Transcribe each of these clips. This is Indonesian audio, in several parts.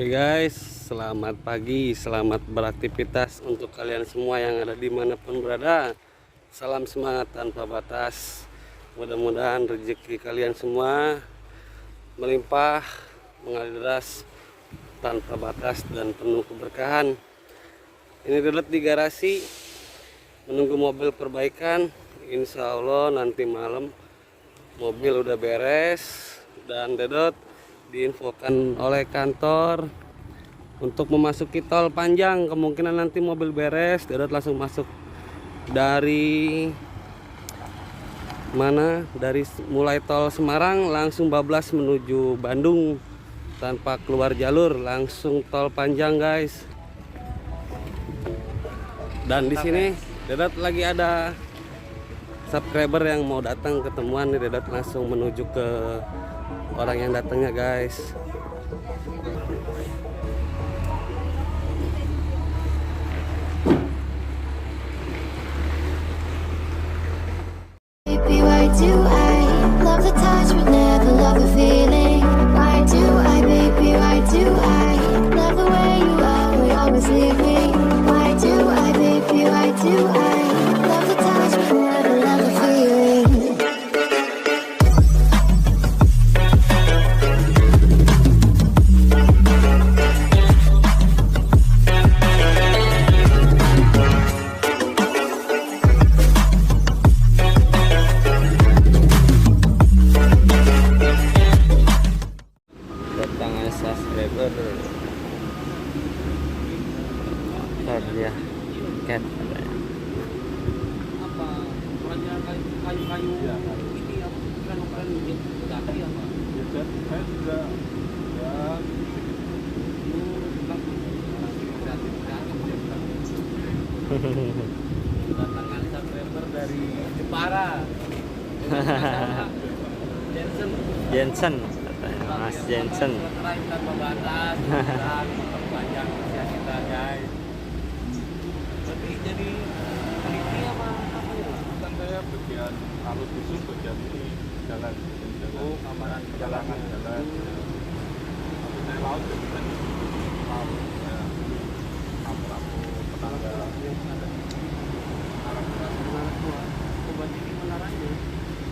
Oke guys, selamat pagi, selamat beraktivitas untuk kalian semua yang ada dimanapun berada. Salam semangat tanpa batas. Mudah-mudahan rezeki kalian semua melimpah, mengalir deras, tanpa batas dan penuh keberkahan. Ini Dedot di garasi menunggu mobil perbaikan. Insya Allah nanti malam mobil udah beres dan Dedot diinfokan oleh kantor untuk memasuki tol panjang. Kemungkinan nanti mobil beres, Dedot langsung masuk dari mana? Dari mulai tol Semarang langsung bablas menuju Bandung tanpa keluar jalur, langsung tol panjang guys. Dan di sini Dedot lagi ada subscriber yang mau datang ketemuan nih. Dedot langsung menuju ke orang yang datangnya guys. Baby, why do I love the touch but never love the feeling? Why do I, baby, why do I love the way you always leave me? Why do I, baby, why do I love the touch but never love the feeling? Kedatangan subscriber dia cat katanya. Apa kayu-kayu ini apa keren ganti apa? Ya, saya juga ya Kedatangan subscriber dari Jepara. Jensen. Jensen katanya, Mas Jensen. Keren tanpa batas dan memperpanjang usia kita guys. Berarti jadi peneliti apa ya? kan saya bagian alur khusus bagian ini jalan Oh, kamaran jalanan jalan tapi saya laut jadi kan laut saya rambu-rambu penangga Menara tua. Coba ini menaranya.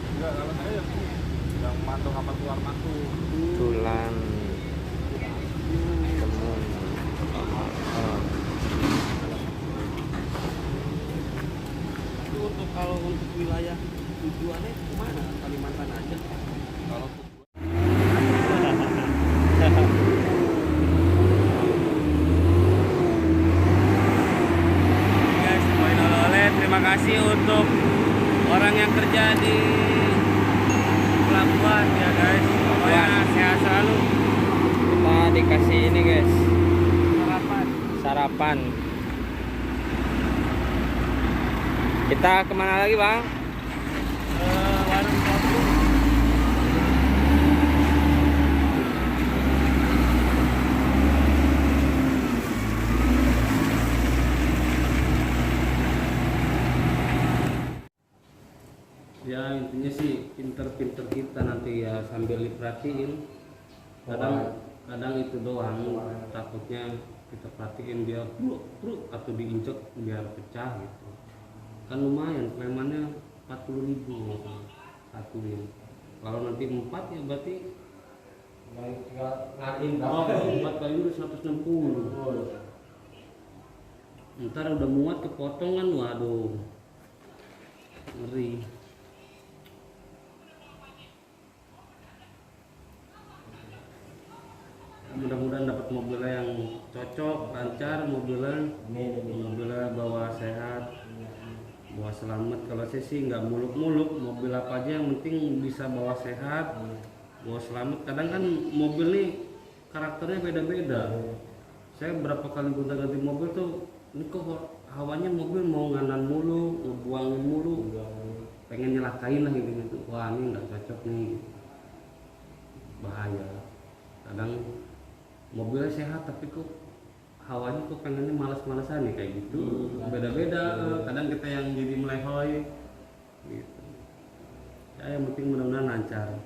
enggak kalau saya yang ini yang mantu kapal keluar masuk Tulan temun. Itu untuk kalau untuk wilayah tujuannya kemana? Kalimantan aja. Kalau Guys, poin oleh terima kasih untuk orang yang kerja di pelabuhan ya guys. Pokoknya sehat selalu. Kita dikasih ini guys, sarapan. Kita kemana lagi bang? warung kopi. Ya intinya sih pinter-pinter kita nanti ya sambil diperhatiin. Kadang itu doang, takutnya kita perhatiin dia truk atau diinjek biar pecah gitu. Kan lumayan, premannya 40.000 satunya. Kalau nanti 4 ya berarti oh, 4 kali itu 160. Ntar udah muat kepotong kan, waduh ngeri. Mudah-mudahan dapat mobilnya yang cocok, lancar, mobilnya bawa sehat, bawa selamat. Kalau saya sih nggak muluk-muluk, mobil apa aja yang penting bisa bawa sehat, bawa selamat. Kadang kan mobil nih karakternya beda-beda. Saya berapa kali gonta-ganti mobil tuh, ini kok hawanya mobil mau nganan mulu, ngebuang mulu, pengen nyelakain lah gitu. Wah ini nggak cocok nih, bahaya. Kadang mobilnya sehat tapi kok hawanya kok pengennya malas-malasan nih kayak gitu. Beda-beda. Kadang kita yang jadi melehoy gitu. Ya yang penting mudah-mudahan lancar.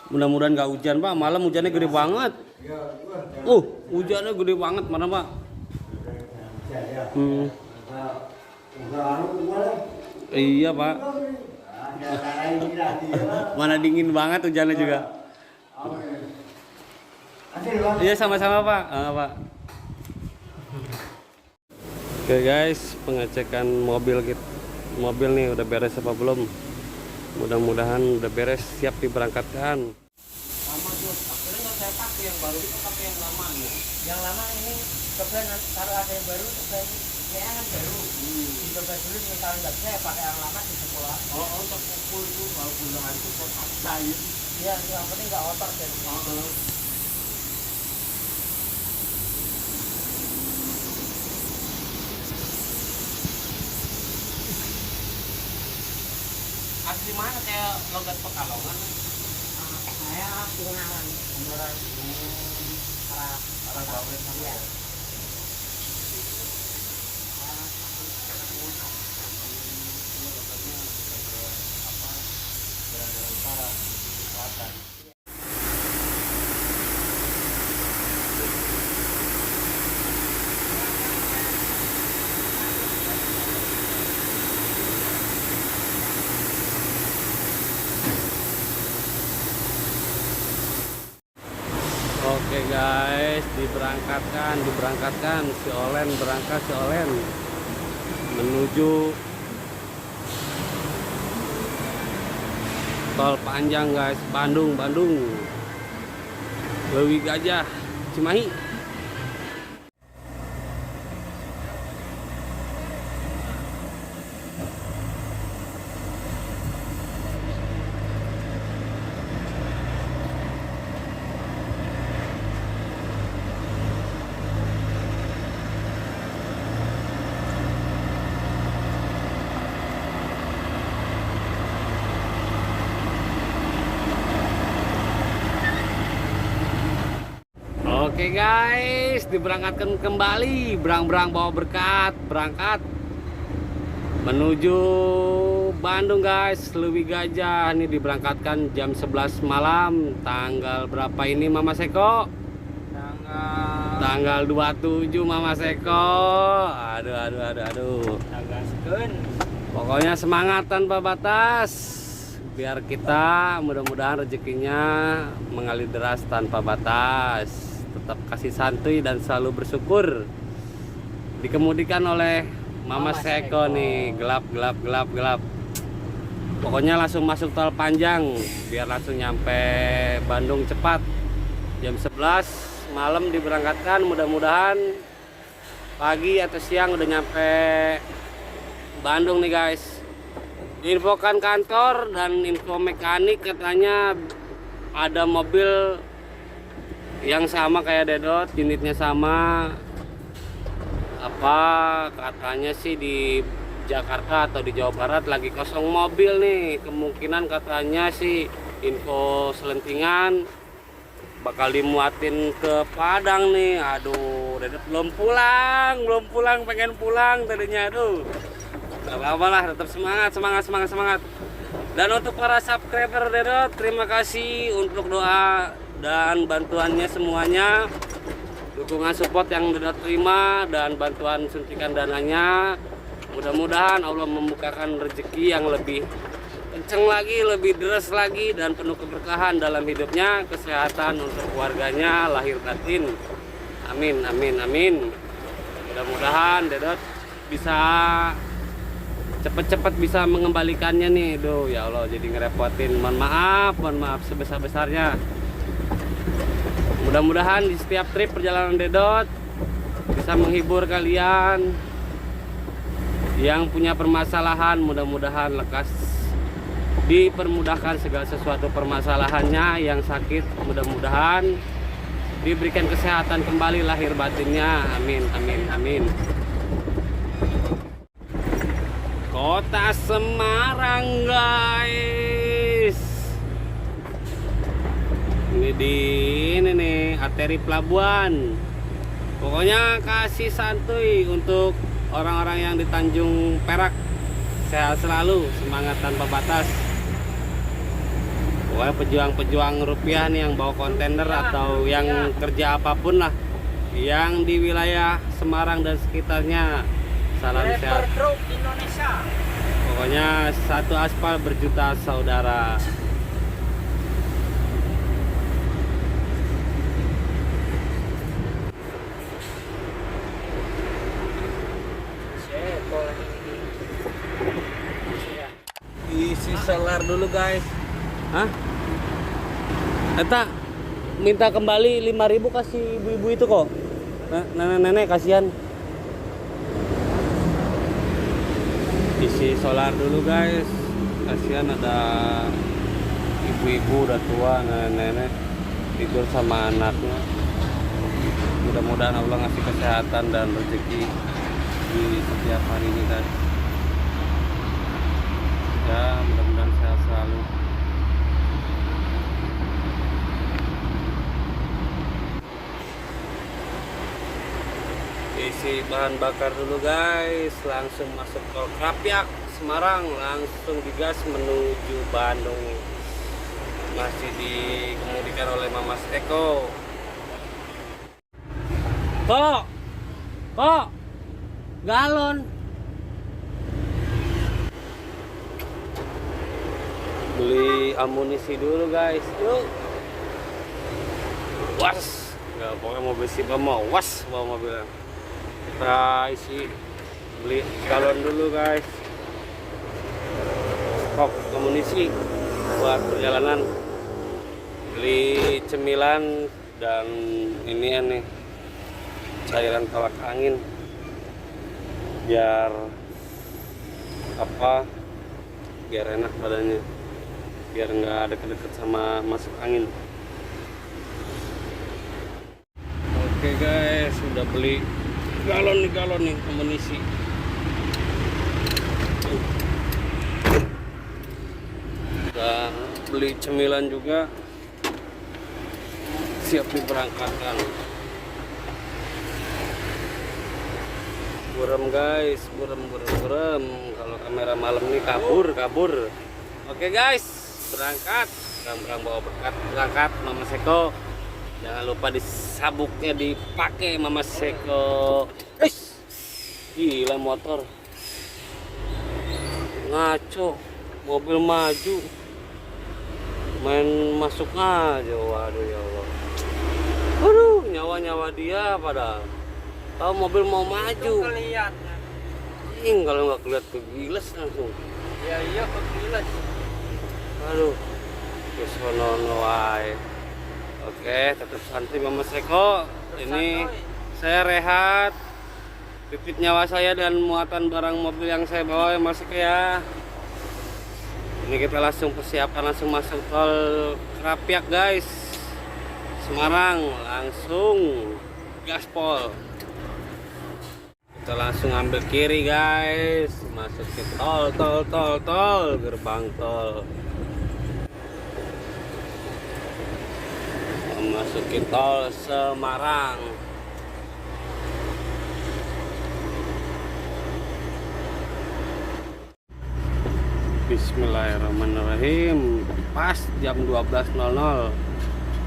Mudah-mudahan nggak hujan Pak, malam hujannya gede banget. Hujannya gede banget mana Pak? Iya Pak. Mana dingin banget hujannya juga. Iya sama-sama Pak. Pak. Oke guys, pengecekan mobil nih udah beres apa belum? Mudah-mudahan udah beres, siap diberangkatkan. Sama tuh, akhirnya nggak saya pakai yang baru, kita pakai yang lama ya. Yang lama ini coba kalau ada yang baru coba ya kan baru dicoba dulu nih, kalau nggak bisa ya pakai yang lama di sekolah. Oh untuk pukul itu kalau gunakan itu buat apa ya? Iya, yang penting nggak otor dan asli mana kayak logat Pekalongan? saya Ungaran, arah Bawah sama iya. Oke guys, diberangkatkan si Olen, berangkat si Olen menuju tol panjang guys, Bandung Leuwi Gajah Cimahi. Oke guys, diberangkatkan kembali, berang-berang bawa berkat, berangkat menuju Bandung guys, Leuwi Gajah. Ini diberangkatkan jam 11 malam. Tanggal berapa ini Mama Seko? Tanggal 27 Mama Seko. Aduh. Pokoknya semangat tanpa batas. Biar kita mudah-mudahan rezekinya mengalir deras tanpa batas. Tetap kasih santuy dan selalu bersyukur. Dikemudikan oleh Mama Seko nih, gelap. Pokoknya langsung masuk tol panjang biar langsung nyampe Bandung cepat. Jam 11 malam diberangkatkan, mudah-mudahan pagi atau siang udah nyampe Bandung nih guys. Diinfokan kantor dan info mekanik, katanya ada mobil yang sama kayak Dedot, unitnya sama. Apa katanya sih di Jakarta atau di Jawa Barat lagi kosong mobil nih. Kemungkinan katanya sih info selentingan bakal dimuatin ke Padang nih. Aduh, Dedot belum pulang, pengen pulang tadinya. Aduh, gak apa-apa lah, tetap semangat. Dan untuk para subscriber Dedot, terima kasih untuk doa dan bantuannya semuanya, dukungan support yang Dedot terima dan bantuan suntikan dananya. Mudah-mudahan Allah membukakan rezeki yang lebih kenceng lagi, lebih deras lagi, dan penuh keberkahan dalam hidupnya, kesehatan untuk keluarganya, lahir batin. Amin. Mudah-mudahan Dedot bisa cepet-cepet bisa mengembalikannya nih. Duh ya Allah, jadi ngerepotin. Mohon maaf sebesar-besarnya. Mudah-mudahan di setiap trip perjalanan Dedot bisa menghibur kalian yang punya permasalahan. Mudah-mudahan lekas dipermudahkan segala sesuatu permasalahannya. Yang sakit mudah-mudahan diberikan kesehatan kembali lahir batinnya. Amin. Kota Semarang guys. Ini nih arteri pelabuhan. Pokoknya kasih santuy untuk orang-orang yang di Tanjung Perak. Sehat selalu, semangat tanpa batas. Pokoknya pejuang-pejuang rupiah nih yang bawa kontainer atau yang kerja apapun lah yang di wilayah Semarang dan sekitarnya, salam sehat. Truk Indonesia. Pokoknya satu aspal berjuta saudara. Isi solar dulu guys. Hah? Eta minta kembali 5.000 kasih ibu-ibu itu kok. Nenek-nenek kasihan. Isi solar dulu guys. Kasihan ada ibu-ibu udah tua, nenek-nenek tidur sama anaknya. Mudah-mudahan Allah ngasih kesehatan dan rezeki di setiap hari ini guys. Ya, mudah-mudahan sehat selalu. Isi bahan bakar dulu guys, langsung masuk tol Krapyak Semarang, langsung digas menuju Bandung. Masih dikemudikan oleh Mamas Eko. Kok galon beli amunisi dulu guys, yuk. Was nggak, pokoknya mobil sih mau was bawa mobilnya. Kita isi, beli galon dulu guys, stok amunisi buat perjalanan. Beli cemilan dan ini nih cairan tolak angin biar enak badannya, biar nggak deket-deket sama masuk angin. Oke guys, udah beli galon nih amunisi. Udah beli cemilan juga, siap diberangkatkan. Burem guys, burem. Kalau kamera malam nih kabur. Oke guys, berangkat. Berang bawa berkat, berangkat Mama Seko. Jangan lupa disabuknya dipakai Mama Seko. Gila motor. Ngaco, mobil maju. Main masuk aja, waduh ya Allah. Aduh, nyawa dia padahal. Tahu mobil mau maju. Kelihatannya. Kalau nggak kelihatan kegiles langsung. Iya kegiles. Aduh, kesono wae. Oke, tetap santai Mama Seko. Ini saya rehat. Pipit nyawa saya dan muatan barang mobil yang saya bawa ya Mas Seko ya. Ini kita langsung persiapan, langsung masuk tol Krapyak guys. Semarang, langsung gaspol. Kita langsung ambil kiri guys, masuk ke tol, gerbang tol. Memasuki tol Semarang. Bismillahirrahmanirrahim. Pas jam 12.00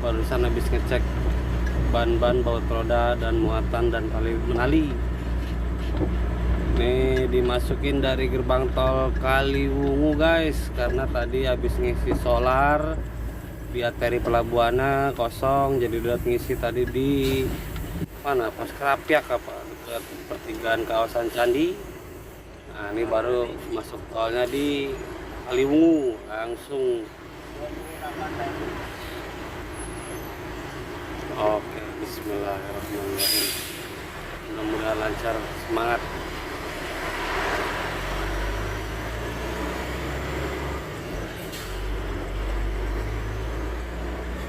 barusan habis ngecek ban baut roda dan muatan dan tali menali. Nih dimasukin dari gerbang tol Kaliwungu guys, karena tadi habis ngisi solar di arteri pelabuhannya kosong, jadi udah ngisi tadi di mana pas Krapyak apa dekat pertigaan kawasan Candi. Nah ini baru masuk tolnya di Kaliwungu langsung. Oke, bismillahirrahmanirrahim. Mudah-mudahan lancar, semangat.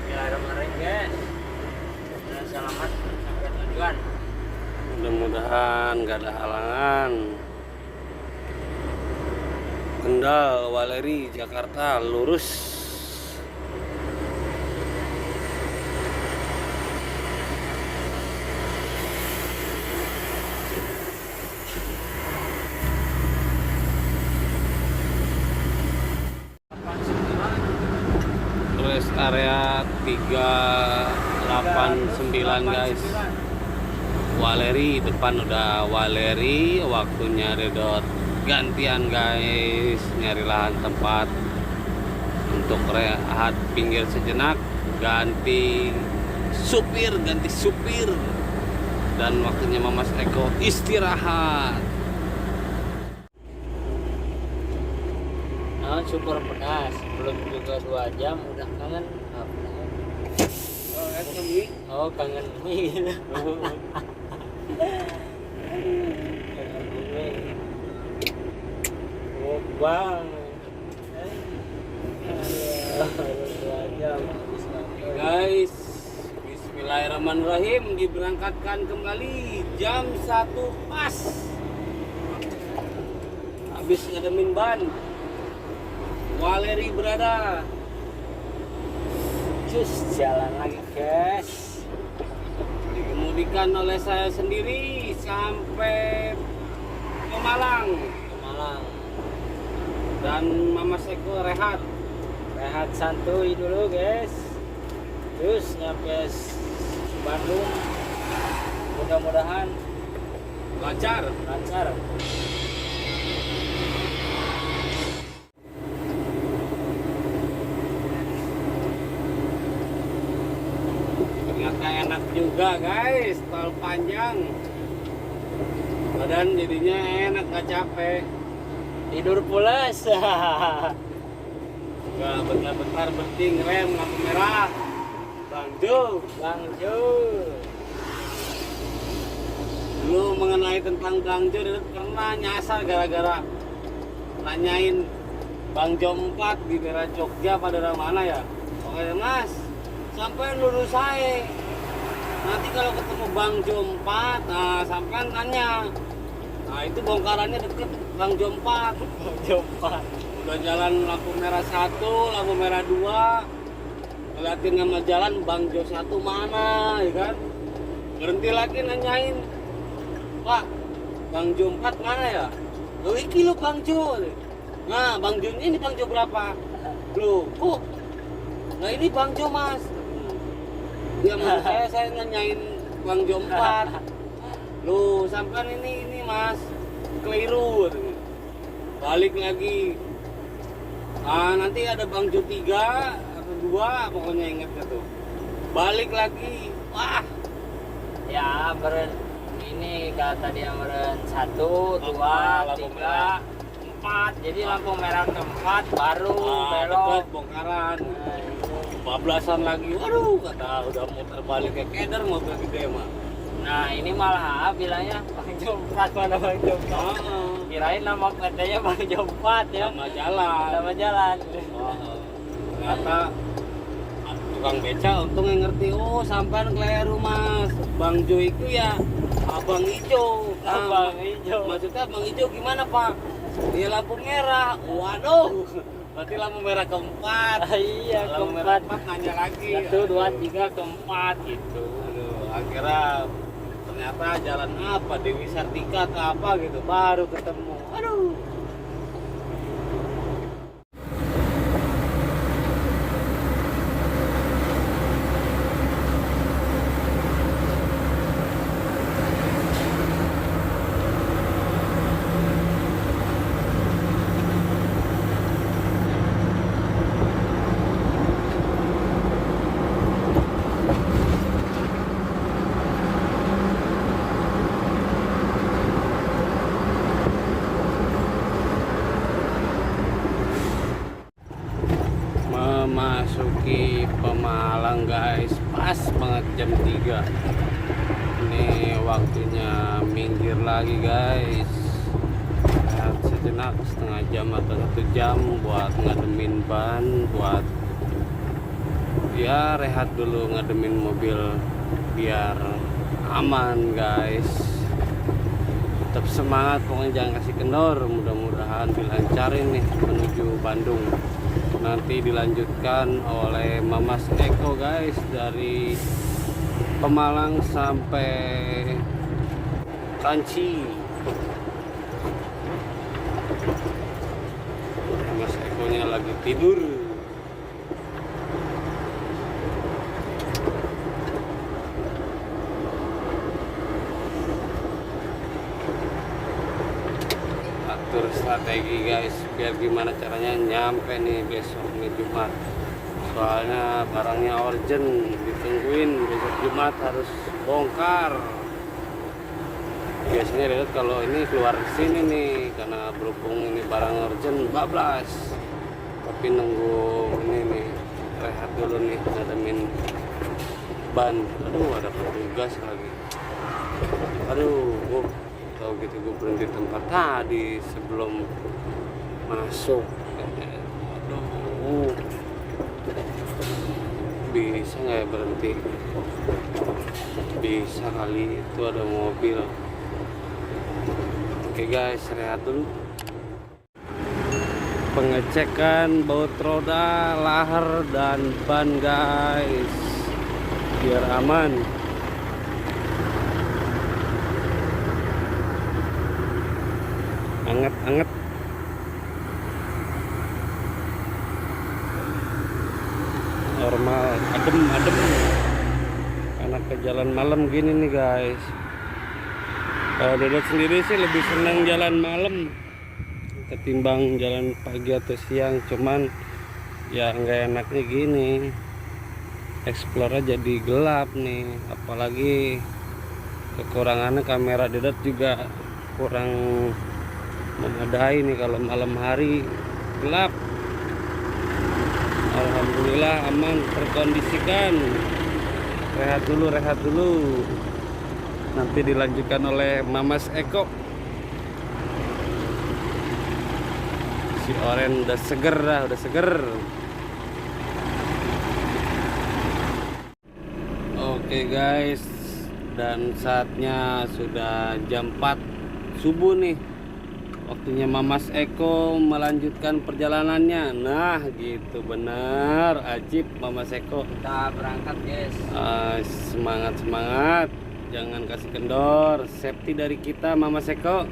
Bismillahirrahmanirrahim guys. Dan selamat sampai tujuan. Mudah-mudahan gak ada halangan. Kendal, Waleri, Jakarta, lurus. rest area 389 guys. Waleri depan udah Waleri, waktunya redot gantian guys, nyari lahan tempat untuk rehat pinggir sejenak, ganti supir dan waktunya Mamas Eko istirahat. Nah, super pedas. Belum juga 2 jam udah kangen. Oh, kangen mie gitu. Oh, bang. Guys, bismillahirrahmanirrahim, diberangkatkan kembali jam 1 pas. Habis ngademin ban. Waleri berada. Cus, jalan lagi guys. Dikemudikan oleh saya sendiri sampai Pemalang. Dan Mama Seko rehat Santuy dulu guys, terus nyampe Bandung, mudah-mudahan lancar. Ternyata enak juga guys, tol panjang, badan jadinya enak, gak capek. tidur pulas. Gak bentar-bentar penting rem lampu merah. Bang Jo dulu mengenai tentang Bang Jo pernah nyasar gara-gara nanyain Bang Jo 4 di daerah Jogja pada daerah mana ya. Oke Mas, sampai lurus saya. Nanti kalau ketemu Bang Jo 4, nah sampai nanya. Nah itu bongkarannya deket Bang Jo 4. Udah jalan lampu merah 1, lampu merah 2, ngeliatin nama jalan Bang Jo 1 mana, ya kan? Berhenti lagi nanyain, Pak, Bang Jo 4 mana ya? Loh iki lo Bang Jo. Nah Bang Jo ini Bang Jo berapa? Loh kok? Nah ini Bang Jo Mas. Ya maksud saya nanyain Bang Jo 4. Loh sampean ini Mas keliru. Balik lagi. Ah nanti ada Bang Jo 3 atau 2 pokoknya ingetnya tuh. Balik lagi. Wah. Ya ini kata dia meren 1, 2, 3, 4. Jadi lampu merah keempat baru belok. Deket bongkaran. Bablasan lagi. Waduh, kata udah muter balik ke keder motor gede mah. Nah ini malah bilangnya Bang Jo 4 mana Bang Jo 4. Kirain nama katanya Bang Jo 4 ya. Nama jalan. Ternyata tukang beca untung yang ngerti. Oh sampean keliru Mas. Bang Jo itu ya abang hijau. Abang hijau. Maksudnya abang hijau gimana Pak? Dia lampu merah. Waduh. Berarti lampu merah keempat. Iya Lampu merah keempat. nanya lagi. 1, 2, 3 keempat gitu. Aduh, akhirnya ternyata jalan apa Dewi Sartika atau apa gitu baru ketemu. Aduh. Memasuki Pemalang guys, pas banget jam 3. Ini waktunya minggir lagi guys. Rehat sejenak setengah jam atau 1 jam buat ngademin ban, buat ya rehat dulu ngademin mobil biar aman guys. Tetap semangat pokoknya, jangan kasih kendor. Mudah-mudahan dilancarin nih menuju Bandung. Nanti dilanjutkan oleh Mamas Eko guys dari Pemalang sampai Kanci. Mas Ekonya lagi tidur. strategi guys, biar gimana caranya nyampe nih besok nih Jumat. Soalnya barangnya urgent, ditungguin besok Jumat harus bongkar. Biasanya lihat kalau ini keluar sini nih, karena berhubung ini barang urgent bablas. Tapi nunggu ini nih, rehat dulu nih, ngademin ban. Aduh, ada petugas lagi. Aduh, tahu gitu gue berhenti tempat tadi sebelum masuk. Aduh, bisa nggak ya berhenti? Bisa kali, itu ada mobil. Oke guys, rehat dulu. Pengecekan baut roda, lahar dan ban guys, biar aman. Anget-anget. Normal, adem karena ke jalan malam gini nih guys. Kalau Dodot sendiri sih lebih senang jalan malam ketimbang jalan pagi atau siang, cuman ya nggak enaknya gini, explore jadi gelap nih, apalagi kekurangannya kamera Dodot juga kurang memadai nih kalau malam hari gelap. Alhamdulillah aman, terkondisikan. Rehat dulu. Nanti dilanjutkan oleh Mamas Eko. Si Oren udah seger. Oke guys, dan saatnya sudah jam 4 subuh nih. Waktunya Mamas Eko melanjutkan perjalanannya. Nah gitu, benar ajib Mamas Eko. Kita berangkat guys. Semangat, jangan kasih kendor. Safety dari kita Mamas Eko.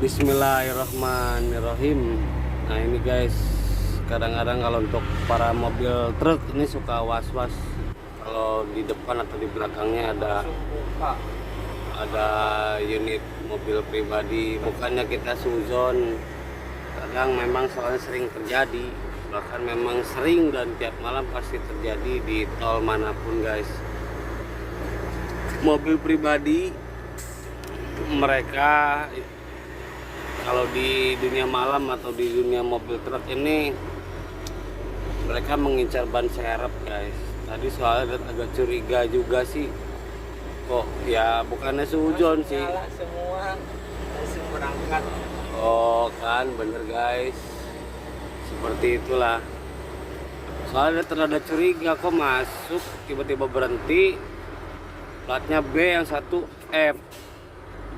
Bismillahirrahmanirrahim. Nah ini guys, kadang-kadang kalau untuk para mobil truk ini suka was-was kalau di depan atau di belakangnya ada unit mobil pribadi. Bukannya kita suzon, kadang memang soalnya sering terjadi, bahkan memang sering dan tiap malam pasti terjadi di tol manapun guys. Mobil pribadi mereka kalau di dunia malam atau di dunia mobil truk ini mereka mengincar ban serep guys. Tadi soalnya agak curiga juga sih, kok ya bukannya seujon sih. Semua langsung berangkat. Oh kan, bener guys, seperti itulah. Soalnya terada curiga kok masuk tiba-tiba berhenti, platnya B yang satu F,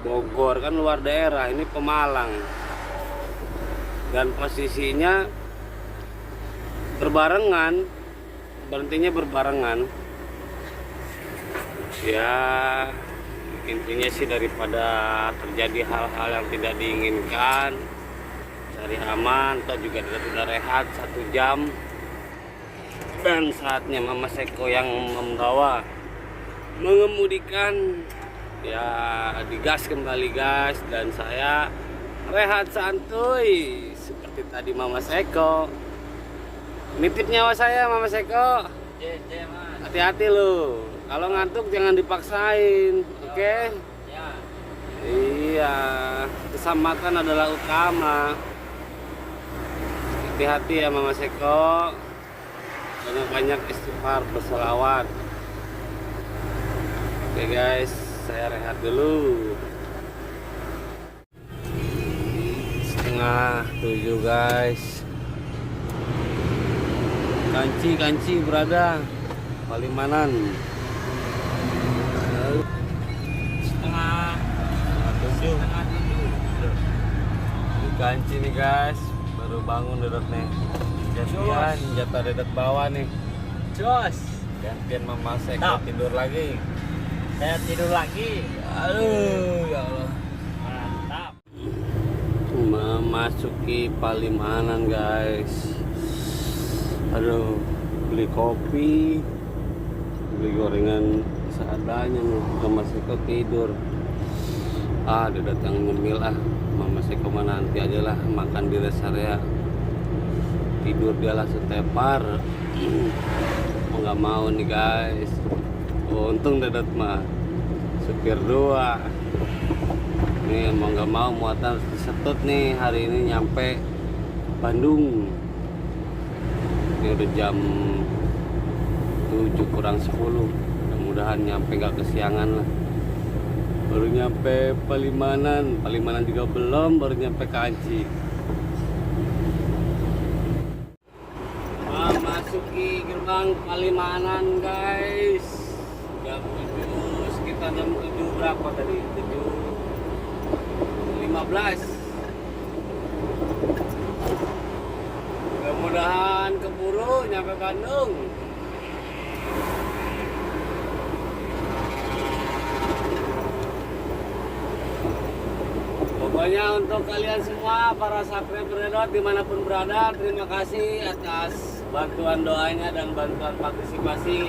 Bogor kan luar daerah, ini Pemalang, dan posisinya berbarengan, berhentinya berbarengan. Ya intinya sih daripada terjadi hal-hal yang tidak diinginkan, cari aman. Atau juga sudah rehat 1 jam, dan saatnya Mama Seko yang membawa mengemudikan ya digas kembali guys, dan saya rehat santuy seperti tadi Mama Seko. Nitip nyawa saya Mama Seko, Mas. hati-hati lo. Kalau ngantuk jangan dipaksain, oke? Ya. Iya, keselamatan adalah utama. Hati-hati ya Mama Seko. Banyak-banyak istighfar, berselawat. Oke guys, saya rehat dulu. 6:30 guys. Kanci berada Palimanan. Setengah 7. Di Kanci nih guys, baru bangun Dodot nih. Gantian jatah Dodot bawah nih. Jos. Gantian Mama Seko Nah. tidur lagi. Saya tidur lagi. Aduh ya Allah. Mantap. Memasuki Palimanan guys. Aduh, beli kopi, beli gorengan seadanya nih. Mama Seko tidur. Dodot yang nyemil Mama Seko nanti aja lah makan di rest area, tidur dia lah setepar. Mau nggak mau nih guys. Untung Dedot mah supir dua. Nih mau nggak mau muatan harus disetut nih, hari ini nyampe Bandung. Ini udah jam 7 kurang 10. Mudah-mudahan nyampe nggak kesiangan lah. Baru nyampe Palimanan juga belum, baru nyampe ke Anci. Masuki gerbang Palimanan guys. Jam 7, sekitar jam 7 berapa tadi? 7.15. Mudah-mudahan keburu nyampe Bandung. Pokoknya untuk kalian semua para subscriber Dedot dimanapun berada, terima kasih atas bantuan doanya dan bantuan partisipasi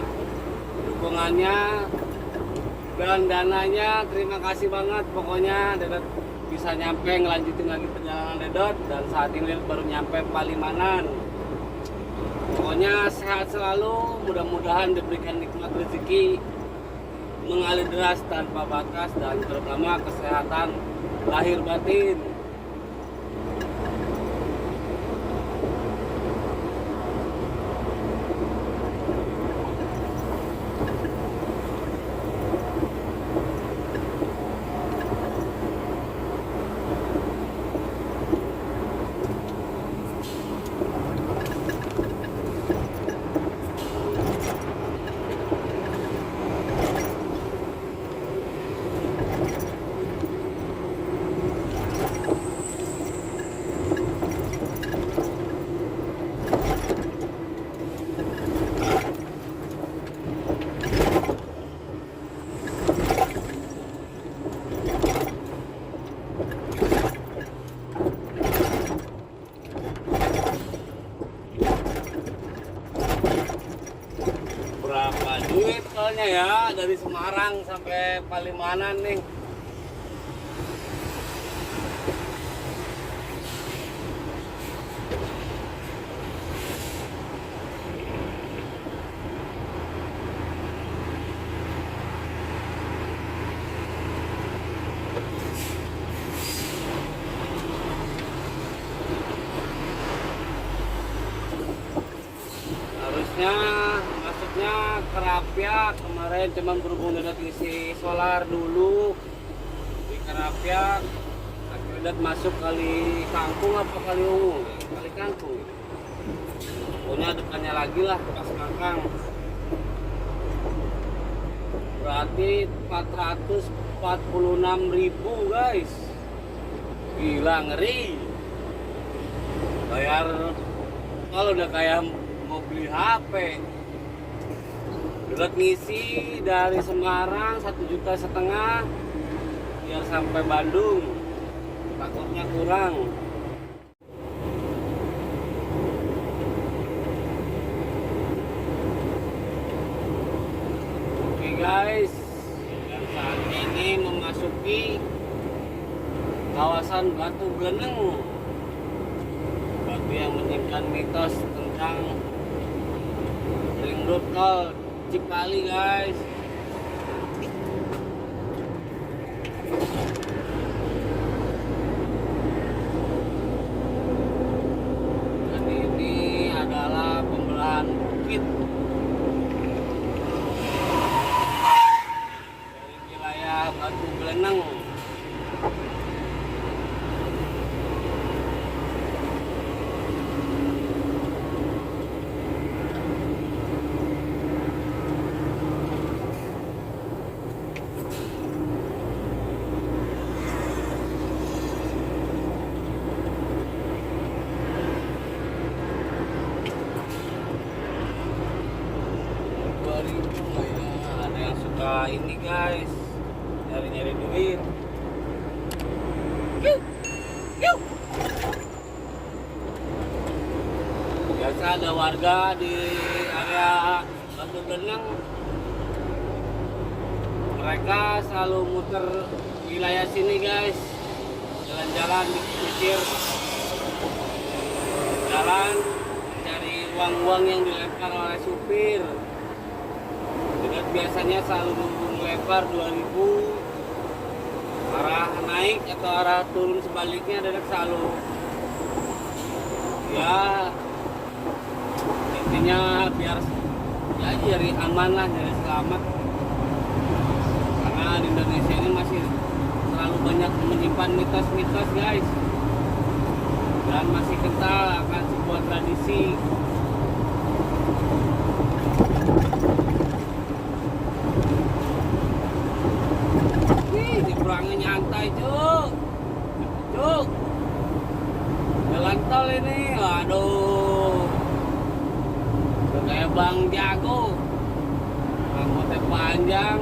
dukungannya dan dananya. Terima kasih banget. Pokoknya Dedot bisa nyampe ngelanjutin lagi perjalanan Dedot, dan saat ini baru nyampe Palimanan. Pokoknya sehat selalu, mudah-mudahan diberikan nikmat rezeki mengalir deras tanpa batas, dan terutama kesehatan lahir batin. Berapa duit tolnya ya dari Semarang sampai Palimanan nih? Harusnya masuknya Kerapia, kemarin cuman berhubung Dedot isi solar dulu di Kerapia, akhirnya Dedot masuk kali Kangkung apa kali Ungu, kali Kangkung. Pokoknya depannya lagi lah pas Kangkang. Berarti 446.000 guys. Gila, ngeri. Bayar kalau udah kayak mau beli HP. Dedot ngisi dari Semarang 1,5 juta biar sampai Bandung, takutnya kurang. Oke guys, dan saat ini memasuki kawasan Batu Beleneng, batu yang menyimpan mitos tentang ring road tol Cipali guys. Dan ini adalah pembelahan bukit dari wilayah Batu Beleneng. Ada yang suka ini guys, nyari-nyari duit. Biasa ada warga di area Batu Beleneng, mereka selalu muter wilayah sini guys, jalan-jalan mikir jalan cari uang-uang yang dilempar oleh supir. Dedat biasanya selalu melempar 2.000 arah naik atau arah turun sebaliknya. Dedat selalu ya intinya biar ya jadi aman lah, jadi selamat, karena di Indonesia ini masih terlalu banyak menyimpan mitos-mitos guys, dan masih kental akan sebuah tradisi. Wih, nyebrangnya nyantai cuk, jalan tol ini, aduh, kayak Bang Jago, rambutnya panjang,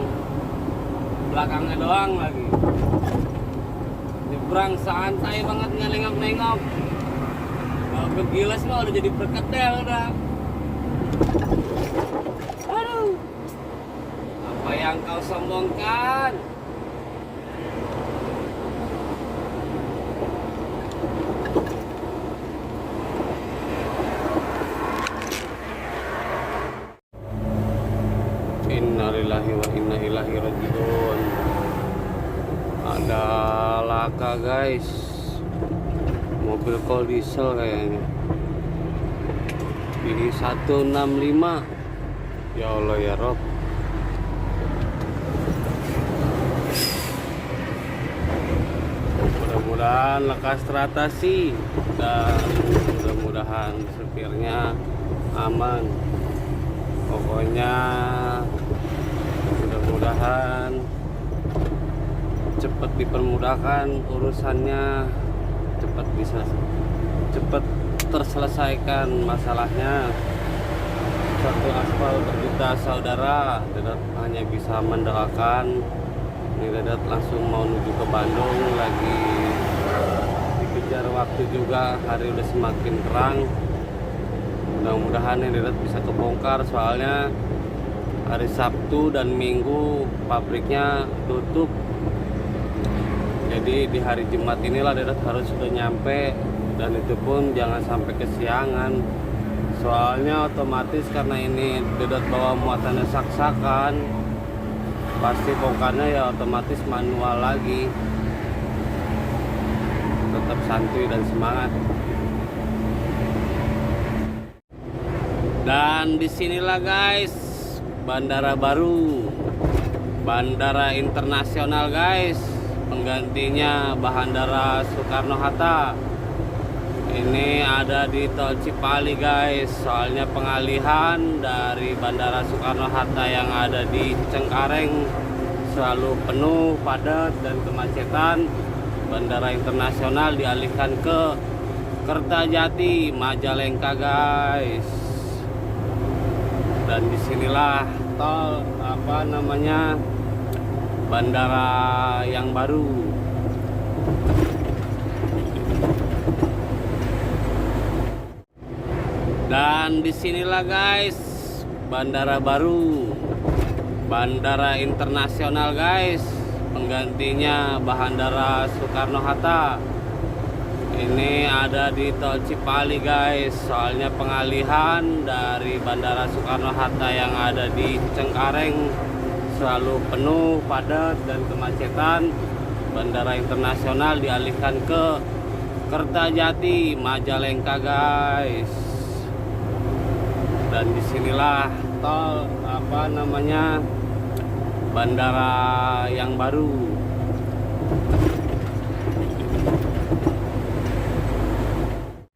belakangnya doang lagi. Nyebrang santai banget, nggak nengok-nengok. Kalau kegilas mah udah jadi perkedel udah. Aduh, apa yang kau sombongkan? Innalillahi wa inna ilaihi rajiun. Ada laka guys, mobil kol diesel kayaknya ini 165. Ya Allah ya Rob, mudah-mudahan lekas teratasi dan mudah-mudahan supirnya aman. Pokoknya mudah-mudahan cepat dipermudahkan urusannya, cepat terselesaikan masalahnya. Satu aspal berjuta saudara. Dedat hanya bisa mendoakan. Ini Dedat langsung mau menuju ke Bandung, lagi dikejar waktu juga, hari udah semakin terang. Mudah-mudahan ini Dedat bisa kebongkar, soalnya hari Sabtu dan Minggu pabriknya tutup. Jadi di hari Jumat inilah Dedat harus sudah nyampe, dan itu pun jangan sampai kesiangan. Soalnya otomatis karena ini Dedat bawa muatannya sak-sakan, pasti bongkarnya ya otomatis manual lagi. Tetap santuy dan semangat. Dan disinilah guys, bandara baru, bandara internasional guys, penggantinya Bandara Soekarno-Hatta. Ini ada di Tol Cipali guys, soalnya pengalihan dari Bandara Soekarno-Hatta yang ada di Cengkareng selalu penuh, padat dan kemacetan. Bandara internasional dialihkan ke Kertajati, Majalengka guys. Dan disinilah tol bandara yang baru. Dan disinilah guys, bandara baru, bandara internasional guys, penggantinya Bandara Soekarno-Hatta. Ini ada di Tol Cipali guys, soalnya pengalihan dari Bandara Soekarno-Hatta yang ada di Cengkareng selalu penuh, padat dan kemacetan. Bandara internasional dialihkan ke Kertajati, Majalengka guys. Dan disinilah tol bandara yang baru.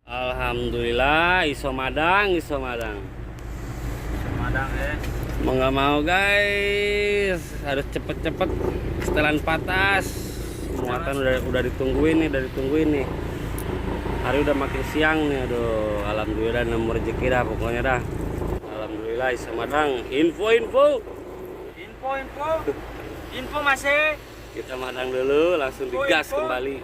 Alhamdulillah, iso madang. Mau nggak mau guys, harus cepet-cepet setelan patas. Muatan udah ditungguin nih. Hari udah makin siang nih, aduh. Alhamdulillah nemu rezeki dah pokoknya dah. Alhamdulillah iso madang. Info masih. Kita madang dulu, langsung digas kembali.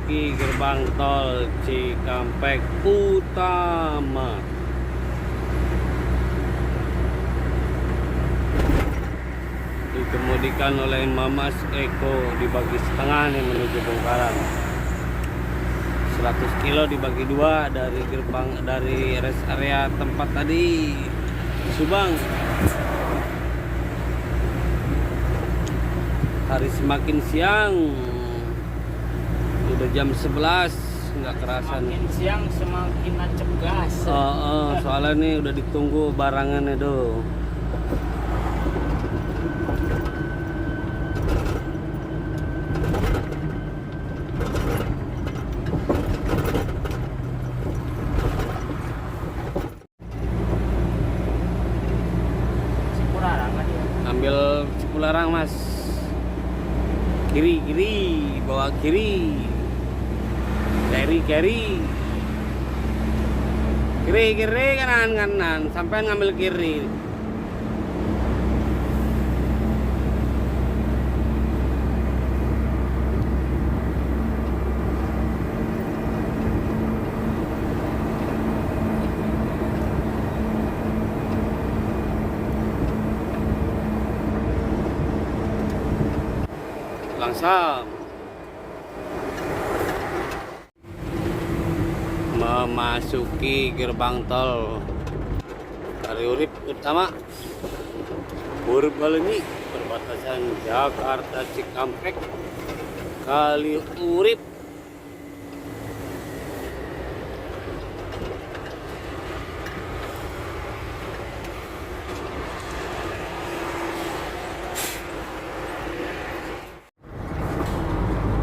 memasuki gerbang tol Cikampek Utama. Dikemudikan oleh Mamas Eko, dibagi setengah nih menuju Bongkaran. 100 kilo dibagi dua dari gerbang, dari rest area tempat tadi Subang. Hari semakin siang, udah jam 11, nggak kerasan. Makin siang semakin nancep gas. Soalnya nih udah ditunggu barangannya tuh. Cipularang kan ya. Ambil Cipularang mas, kiri bawa kiri, kiri kanan sampai ngambil kiri. Langsam memasuki gerbang tol Kaliurip Utama, Purbaleni, perbatasan Jakarta Cikampek Kaliurip.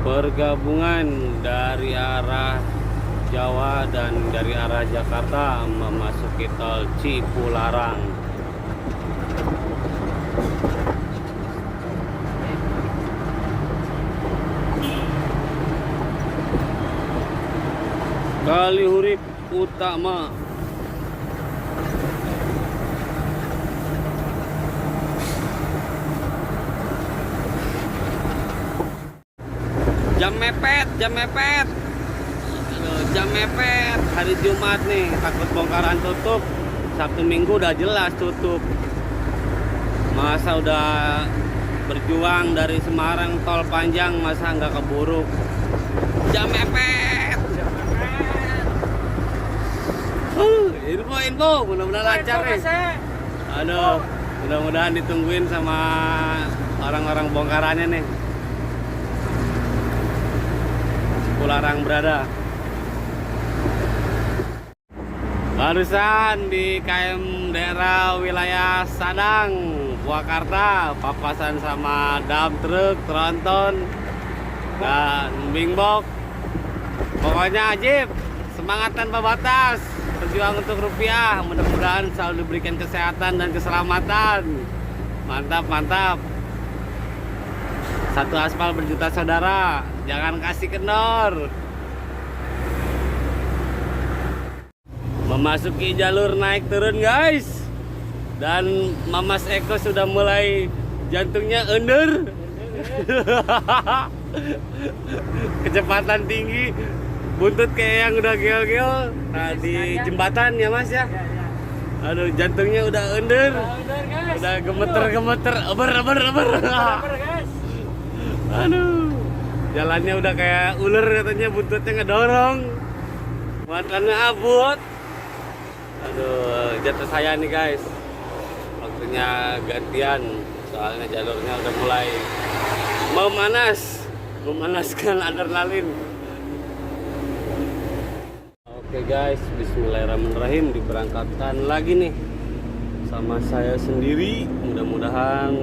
Pergabungan dari arah Jawa dan dari arah Jakarta memasuki tol Cipularang. Kaliurip Utama. Jam mepet. Aduh, jam mepet. Hari Jumat nih, takut Bongkaran tutup. Sabtu Minggu udah jelas tutup. Masa udah berjuang dari Semarang tol panjang, masa nggak keburu. Jam mepet. Info, mudah-mudahan lancar nih. Aduh, mudah-mudahan ditungguin sama orang-orang bongkarannya nih. Cipularang berada. Barusan di KM daerah wilayah Sadang, Purwakarta, papasan sama dump truk, tronton, dan bingbok. Pokoknya ajib, semangat tanpa batas, berjuang untuk rupiah. Mudah-mudahan selalu diberikan kesehatan dan keselamatan. Mantap. Satu aspal berjuta saudara, jangan kasih kendor. Memasuki jalur naik turun guys. Dan Mamas Eko sudah mulai jantungnya under. Kecepatan tinggi, buntut kayak yang udah gel-gel. Nah, di jembatan ya mas ya. Aduh, jantungnya udah under. Udah gemeter, eber. Aduh, jalannya udah kayak ular katanya, buntutnya ngedorong, matanya abut. Aduh, jatuh saya nih guys. Waktunya gantian, soalnya jalurnya udah mulai memanaskan adrenalin. Oke guys, bismillahirrahmanirrahim, diberangkatkan lagi nih sama saya sendiri. Mudah-mudahan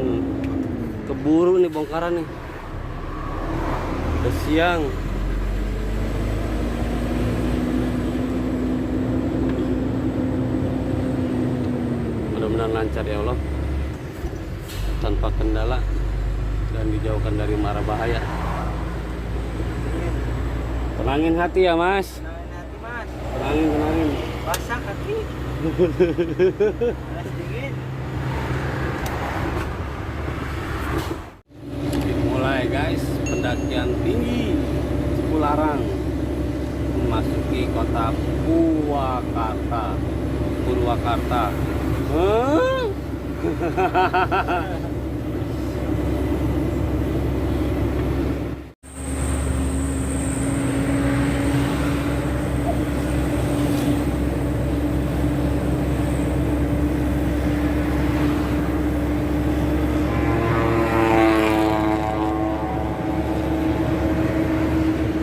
keburu nih bongkaran nih. Udah siang. Mudah-mudahan lancar ya Allah, tanpa kendala dan dijauhkan dari mara bahaya. Tenangin hati ya mas. Tenangin. Basah kaki. Panas dingin. Dimulai guys, pendakian tinggi Cipularang. memasuki kota Purwakarta. Huh?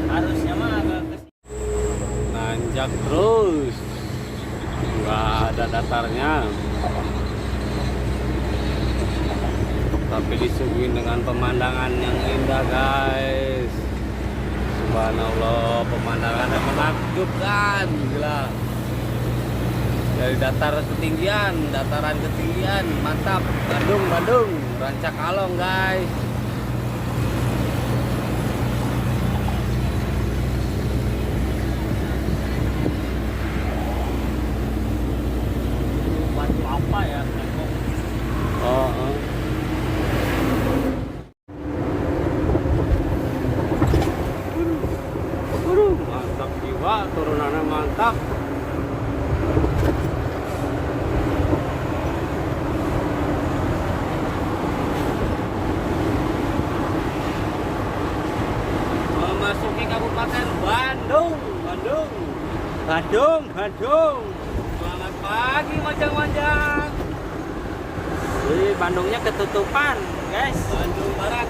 Harusnya mah agak ke Nanjak terus, nggak ada datarnya, tapi disuguhin dengan pemandangan yang indah guys. Subhanallah, pemandangannya menakjubkan, gila. Dari dataran ketinggian, mantap. Bandung, Rancakalong guys. batu apa ya? Tengok. Oh, mantap jiwa, turunannya mantap. Memasuki Kabupaten Bandung. Selamat pagi Majang-Majang. Bandungnya ketutupan, guys. Bandung Barat.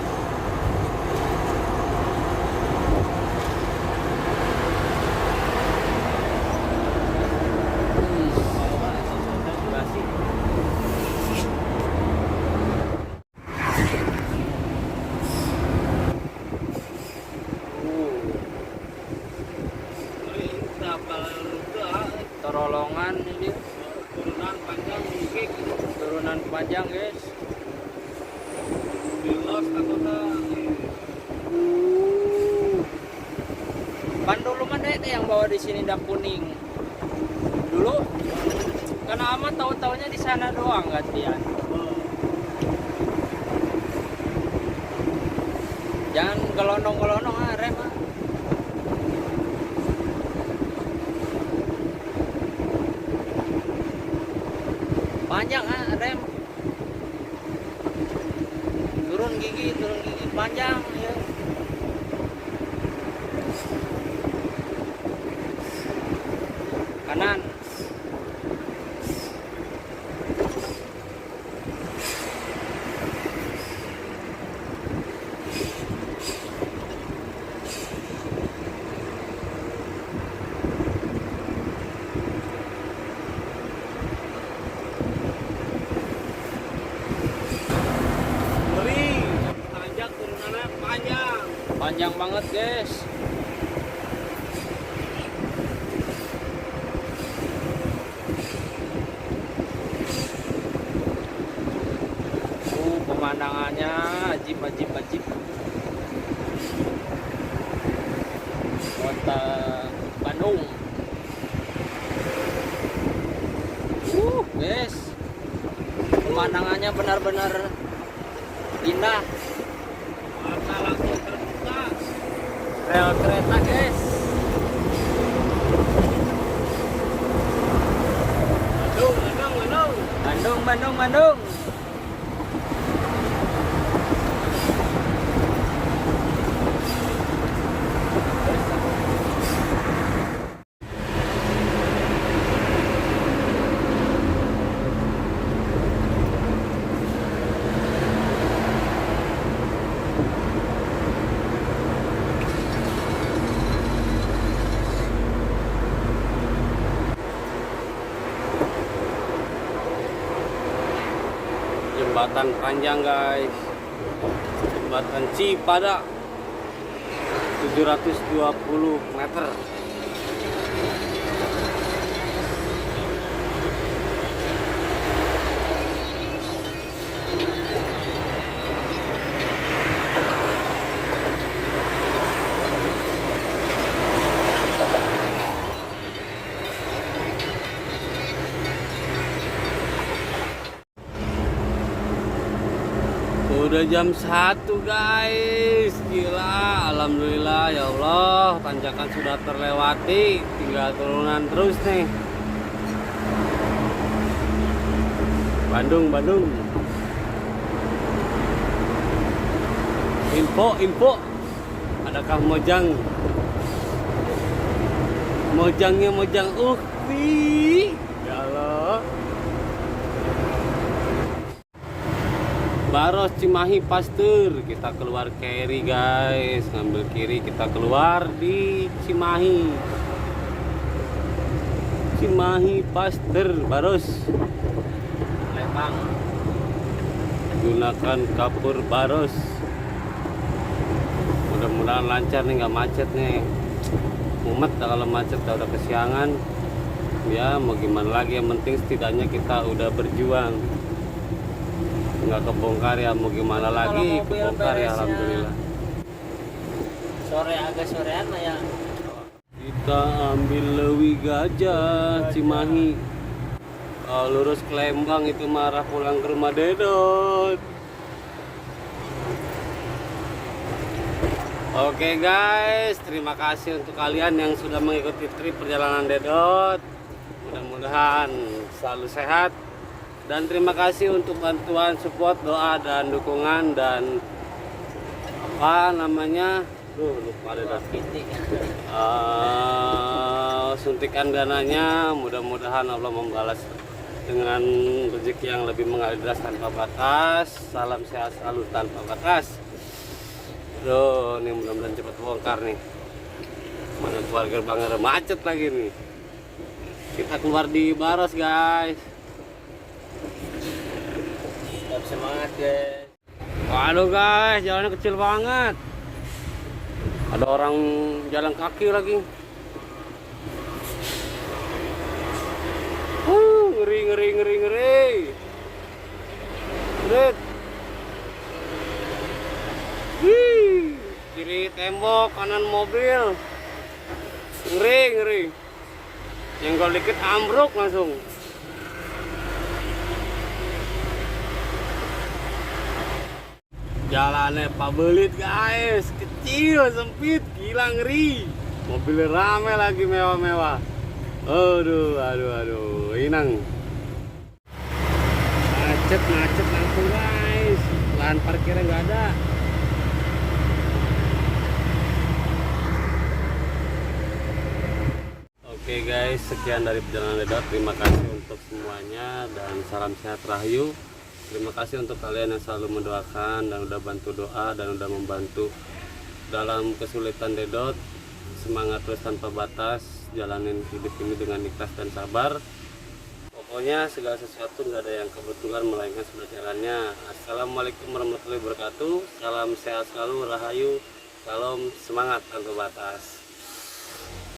Terolongan ini Turunan panjang mungkin turunan panjang, guys. di los anggota. Pan dulu mah deh yang bawa di sini dak kuning. Dulu karena amat tahu-taunya di sana doang gantian. Jangan gelondong-gelondong rem ah. Panjang rem. Turun gigi panjang ya. Kanan. Tanjak turunannya panjang. Panjang banget, guys. Pemandangannya ajib. Kota Bandung. Guys. Pemandangannya benar-benar indah. Mata langsung terbuka. Rel kereta, guys. Bandung. Jembatan panjang guys, jembatan Cipada 720 meter. Udah jam 1 guys. Gila, alhamdulillah ya Allah, tanjakan sudah terlewati, tinggal turunan terus nih. Bandung. Info. Adakah Mojangnya Mojang Ukti. Ya Allah. Baros Cimahi Pasteur, kita keluar kiri guys, ngambil kiri kita keluar di Cimahi Pasteur Baros. Lembang. Gunakan kapur Baros. Mudah-mudahan lancar nih, nggak macet nih. Mumet kalau macet udah kesiangan. Ya mau gimana lagi, yang penting setidaknya kita udah berjuang. Nggak kebongkar ya, mau gimana lagi, kebongkar ya alhamdulillah. Agak sorean lah ya. Kita ambil Lewi Gajah Cimahi. Kalau lurus ke Lembang itu marah pulang ke rumah Dedot. Oke guys, terima kasih untuk kalian yang sudah mengikuti trip perjalanan Dedot. Mudah-mudahan selalu sehat. Dan terima kasih untuk bantuan, support, doa, dan dukungan. Dan apa namanya, lupa Dedot. Suntikan dananya. Mudah-mudahan Allah membalas dengan rezeki yang lebih mengalir deras tanpa batas. Salam sehat selalu tanpa batas. Tuh, ini mudah-mudahan cepat bongkar nih. Mana keluar gerbangnya macet lagi nih. Kita keluar di Baros guys. Tetap semangat guys. Waduh guys, jalannya kecil banget. Ada orang jalan kaki lagi. Ngeri. Red. Wih, kiri tembok, kanan mobil. Ngeri. Nyenggol dikit ambruk langsung. Jalannya pabelit guys, kecil, sempit, gila ngeri. Mobilnya rame lagi, mewah-mewah. Aduh, inang. Macet langsung guys. Lahan parkirnya nggak ada. Oke guys, sekian dari perjalanan Dedot. Terima kasih untuk semuanya dan salam sehat rahayu. Terima kasih untuk kalian yang selalu mendoakan dan udah bantu doa dan udah membantu dalam kesulitan Dedot. Semangat terus tanpa batas, jalanin hidup ini dengan ikhlas dan sabar. Pokoknya segala sesuatu nggak ada yang kebetulan melainkan sudah jalannya. Assalamualaikum warahmatullahi wabarakatuh. Salam sehat selalu, rahayu, salam semangat tanpa batas.